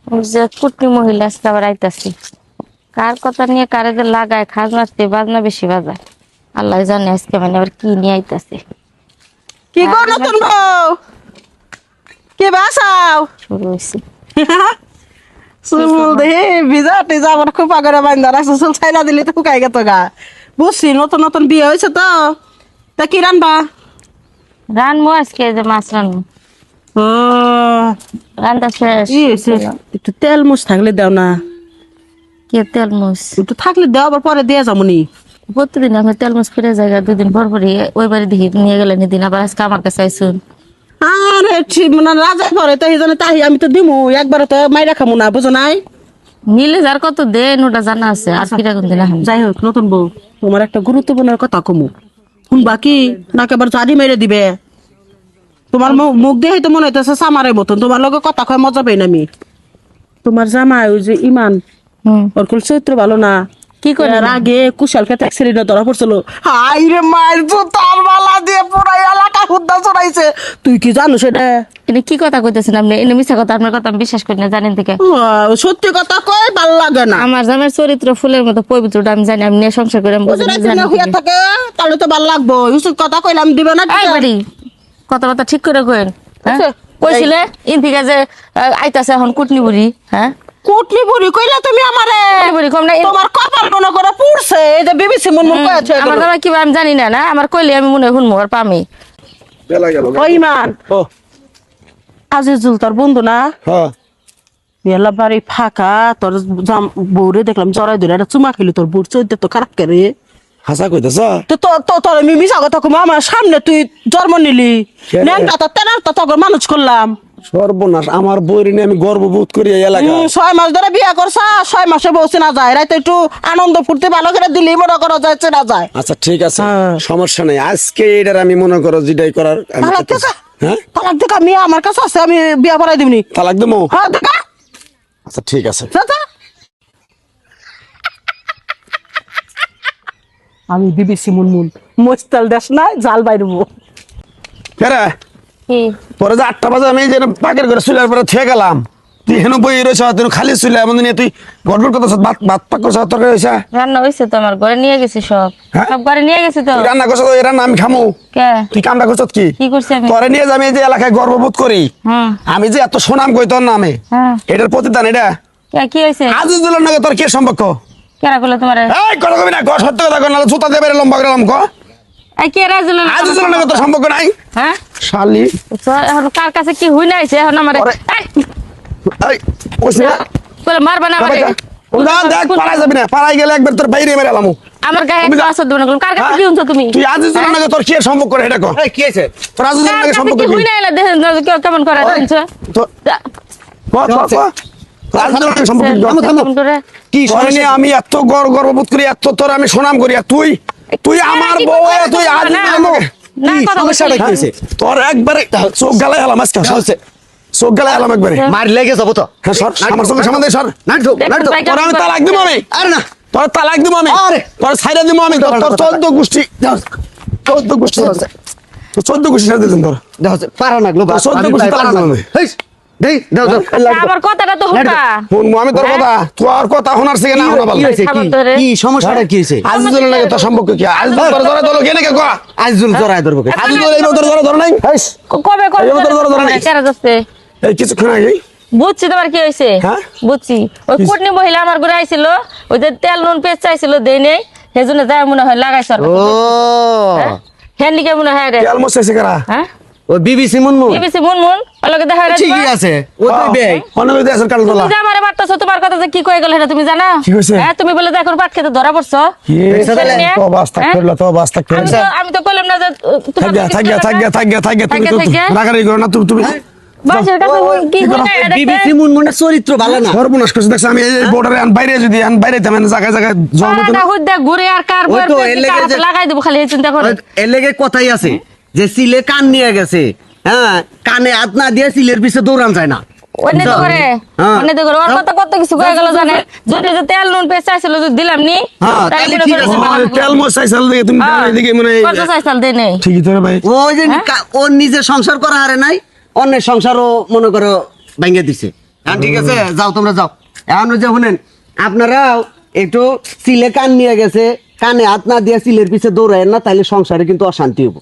ওই যে কুটনি মহিলা আজকে আবার আইতাছি, কার কথা নিয়ে কারে যে লাগায়, খাজনাতে বাজনা বেশি বাজায়, আল্লাহ জানে আজকে মানে আবার কি নিয়ে আইতাছে। কি গো নতুন বউ, কি বাসাও শুরু হয়েছে। চুল দেহে ভিজা টিজা আমার খুব আগরে বান্ধা রাখছে, চুল ছাইলা দিলে তো শুকাই গেত গা। বুঝছি নতুন নতুন বিয়ে হয়েছে তো, তা কি রান্না? রানবো আজকে যে মাছ রানবো, ও রান্না শেষ। কি হয়েছে? একটু তেল মুছ থাকলে দাও না, কে তেল মুছ? একটু থাকলে দাও, আবার পরে দিয়ে যাবো নি। প্রতিদিন আমি তেল মুছ ফিরে যাই, দুদিন পর পরই ওই বাড়ি দেখি নিয়ে গেলেন, এদিন আবার আজকে আমার কাছে আইসুন। আরে মানে রাজা পরে তাই জানে তাই আমি তো দিমু, একবারে তো মাইরা খামু না, বুঝো নাই? নিলে যার কত দেন ওটা জানা আছে, আর কিরা কোন দিন আহেন। যাই হোক নতুন বউ, তোমার একটা গুরুত্বপূর্ণ কথা কমু, শুনবা কি নাকি আবার জারি মেরে দিবে? তোমার মুখ দেখে তো মনে হইতেছে সামারের মতন, তোমার লগে কথা কয় মজা পাই না আমি। তোমার জামাই ওই যে ইমান, ওর কোন চরিত্র ভালো না। কি করে? এর আগে কুশাল খেতে অ্যাক্সিডেন্টে ধরা পড়ছিল, হাই রে মায়ের জুতার মালা দিয়ে পুরাই এলাকা হুদ্দা চড়াইছে। তুই কি জানো সেটা? এটা কি কথা কইতেছেন আপনি? এনে মিছা কথা, আপনার কথা আমি বিশ্বাস করি না, জানেন থেকে। সত্যি কথা কয় ভাল লাগে না। আমার জামাইয়ের চরিত্র ফুলের মতো পবিত্রটা আমি জানি, আমি নিয়ে সংসার করে আমি বুঝি, ওজনে জানি হইয়া থেকে। থাকে তাহলে তো ভাল লাগবো। ইউসুফ কথা কইলাম দিবে না? এই বাড়ি কথাবার্তা ঠিক করে কইন। হ্যাঁ? আচ্ছা, কইছিলে ইন থেকে যে আইতাছে এখন কুটনি বুড়ি। হ্যাঁ, কুটনি বুড়ি কইলা তুমি আমারে? কুটনি বুড়ি কম না। তোমার কপাল মনে করে পুড়ছে, এই যে বিবিসি মুনমুন কয়েছে। আমার জামাই কি আমি জানি না, না আমার কইলে আমি মনে হয় শুনবো আর পামি। বেলা গেল ওই ইমান, ও আজিজুল তোর বন্ধু না? হ্যাঁ মেলা বাড়ি ফাঁকা, তোর বউরে দেখলাম জড়াই ধরে একটা চুমা খেলি, তোর বউর চৈদ্য তো খারাপ করে। হাসা কইতেছ তো তোর আমি মিশা কথা কম, আমার সামনে তুই জন্ম নিলি, কেন? নেনটা তো তেনারটা তোর মানুষ করলাম। সর্বনাশ, আমার বইরে নিয়ে আমি গর্ববোধ করি এই এলাকা। 6 মাস ধরে বিয়া করছা, 6 মাসে বউ চেনা যায়, রাইতে একটু আনন্দ ফুর্তি ভালো করে দিলেই মনে করো যায় চেনা যায়। আচ্ছা ঠিক আছে, হ্যাঁ। সমস্যা নেই। আজকে এটার আমি মনে করো যেটাই করার আমি তালাক করতেছি। দেখা, হ্যাঁ তালাক দেখা, মেয়ে আমার কাছে আছে, আমি বিয়া পড়াই দিবনি। তালাক দেবো। হ্যাঁ দেখা, আচ্ছা ঠিক আছে। চাচা আমি বিবিসি মুনমুন, মোস্তাল দেশ না জাল বাইরবো। কেরে কি পরে যে 8টা বাজে আমি যে পাকের ঘরে শুইলার পরে থেকে গেলাম, তুই হেন বই রয়েছ, তুই খালি শুইলে এমন নিয়ে তুই গড়বড় কথা ভাত ভাত পাক করছ, তরকারি হয়েছে? রান্না হয়েছে তো, আমার ঘরে নিয়ে গেছি সব। হ্যাঁ? সব ঘরে নিয়ে গেছি তো। তুই রান্না করছ, এই রান্না আমি খামু? কে তুই কামটা করছ কি? কি করছি আমি? তোরে নিয়ে যে আমি এই যে এলাকায় গর্ববোধ করি, হ্যাঁ আমি যে এত সুনাম কই তোর নামে, হ্যাঁ। এটার প্রতিদান এটা। কি হয়েছে? আজিজুলের নাকি তোর কি সম্পর্ক? কেরা করলো তোমার? এই কথা কবি না, সত্য কথা কর, নাহলে জুতা দেবে লম্বা করে লম্বা। এই কে রাজুল? আজিজুলের নাকি তোর সম্পর্ক নাই? হ্যাঁ, শালি তো এখন কার কাছে কি হই না আইছে এখন আমার? ওরে। এই ওইছে না? বলে মারবা না আমারে? না দেখ, পালাই যাবি না, পালাই গেলে একবার তোর বাইরে মেরে এলাম। আমার গায়ে তুমি যা। আসর দেব না, কার কাছে কি শুনছো তুমি? তুই আজিজুলের নাকি তোর কি সম্পর্ক এটা কর? এই কি হয়েছে? তোর আজিজুলের কার নাকি কাছে সম্পর্ক কি কি? হই না এলা দেখেন কেমন করে শুনছো? তোর আজিজুলের নাকি সম্পর্ক কি? কেমন করে? কি তোরে নিয়ে আমি এত গর্ববোধ করি, এত তোর আমি সুনাম করি, আর তুই আমার কি বউ, কথা তুই বলছো আজিজুলের না? নাকি- না, কি কথা সমস্যাটা বলছি। কি হয়েছে? তোর একবারে চোখ গালাই হলাম আজকে, হচ্ছে চোখ গালাই হলাম একবারে। মার লেগে যাবো তো। হ্যাঁ সর, আমার চোখের সামনে দিয়ে সর। নাটক দেখুন নাটক ভাই, তোর আমি তালাক দিব আমি, আরে না তোর তালাক দিব আমি, আরে। তোর ছাইরা দিব আমি, তোর 14 গোষ্ঠী, 14 গোষ্ঠী, তোর 14 গোষ্ঠী ছাইরা দিলাম তোর। দেখো পারা লাগলো বা 14 গোষ্ঠী তালাক দিব আমি। হেই দেই দাও দাও আমার কথাটা তো হুকা। শুনবো আমি তোর কথা, তোর কথা শোনার থেকে না শোনা ভালো। কি হয়েছে? খাবার ধরে। কি সমস্যাটা কি হয়েছে? আজিজুলের লাগে তোর সম্পর্ক কি? আজিজুল তোর ধরে তোর কেনে কে কো? আইজুল জড়ায় ধরবো কে? আজিজুল এই তোর ধরে নাই? হাইস কবে কবে এই মতো ধরো নাই। কেরা যাচ্ছে? এই কিছুক্ষণ আগে বুঝছি তোমার কি হয়েছে। হ্যাঁ? বুঝছি, ওই কুটনি মহিলা আমার ঘরে আইছিল, ওই যে তেল নুন পেঁচ চাইছিল, দেই নেই, সেজন্য যায় মনে হয় লাগাইছ। ও হ্যাঁ নিকে মনে হয় রে। তেল মশাইছে কারা? হ্যাঁ ও বিবিসি মুনমুন বিবিসি মুনমুন ওলকে দেখা রে। ঠিকই আছে ও তুই বেই অনেক দিন আছে কাল তোলা। তুমি যে আমারে মারতাছো, তোমার কথা যে কি কই গেল এটা তুমি জানো? কি হইছে? হ্যাঁ, তুমি বলে দেখো পাট খেতে ধরা পড়ছো। কি ছেলে নিয়ে? তো বাস্তা হ্যাঁ? করলা, তো বাস্তা করলা। আমি তো কইলাম না যে তোমার তুমি তো রাগারি করো না, তুমি বাসের কাছে কি কই না এটা বিবিসি মুনমুনের চরিত্র ভালো না। সর্বনাশ করছে দেখছ। আমি এই বর্ডারে বাইরে যদি বাইরে তেমন জায়গায় জায়গায় জল দিতে পাড়াটা হুদ্দা ঘুরে আর কার ওই বইয়ের তো, পেছনে এর লেগে কার হাতে যে- লাগাই দেবো খালি এই চিন্তা করে। এর লেগে কথাই আছে যে সিলে কান নিয়ে গেছে, হ্যাঁ কানে হাত না দিয়ে সিলের পিছে দৌড়ান যায় না। অন্য তো করে হ্যাঁ। অন্য তো করে ওর কথা কত কিছু কয়ে গেল জানে। যদি যে তেল নুন পেঁচ চাইছিল যদি দিলাম নি, হ্যাঁ, তাহলে তাহলে মনে ঠিক করে আছে। ভালো লাগলো। তেল মশাইছাল দিকে তুমি হ্যাঁ। এদিকে মানে কত চাইছাল দেই নেই। ঠিকই তো রে ভাই। ওই যে হ্যাঁ? ওর নিজে সংসার করা হারে নাই, অন্যের সংসারও মনে করো ভেঙে দিছে। হ্যাঁ ঠিক আছে, যাও তোমরা যাও। এখন যে শুনেন, আপনারাও একটু সিলে কান নিয়ে গেছে, কানে হাত না দিয়ে সিলের পিছে দৌড়ায় না, তাহলে সংসারে কিন্তু অশান্তি হবো।